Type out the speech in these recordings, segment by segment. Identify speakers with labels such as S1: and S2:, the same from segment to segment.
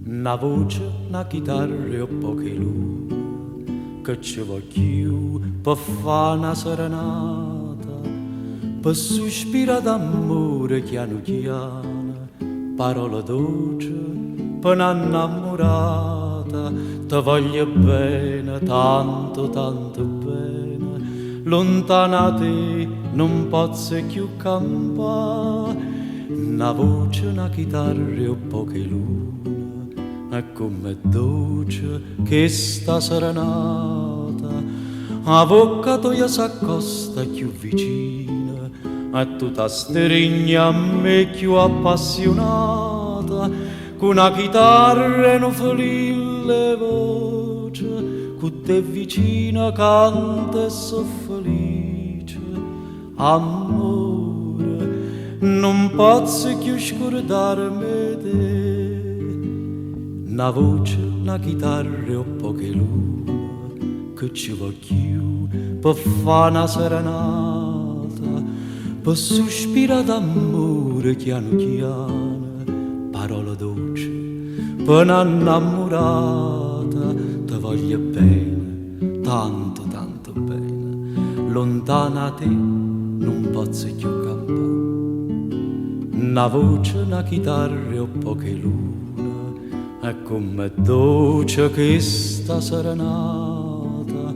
S1: Una voce, una chitarra e poche luci che ci voglio per fare una serenata, per sospira d'amore chiano chiano, parole dolci per un'innamorata. Ti voglio bene, tanto, tanto bene, lontana da te non posso più campare. Una voce, una chitarra e poche luci, e come dolce che sta serenata, a bocca tua s'accosta più vicina, e tu ti stringi a me più appassionata, con una chitarra e un felice voce, con te vicina canta e so felice. Amore, non posso più scordarmi te. Una voce, una chitarra e poche lune che ci voglio per fare una serenata, per sospira d'amore chiano chiano, parole dolci per un'innamorata. Ti voglio bene, tanto tanto bene, lontana da te non posso più campare. Una voce, una chitarra e poche lune, e come dolce che sta serenata,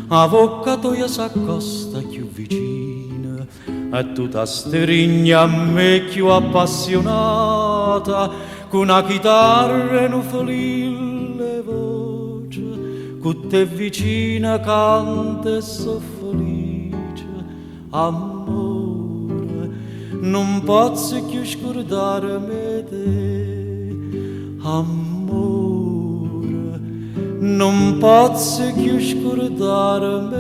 S1: a bocca tua s'accosta più vicina, e tu ti stringi a me più appassionata, con una chitarra e un felice voce, con te vicina canta e so felice. Amore, non posso più scordarmi te. Amore, non posso più scordarmi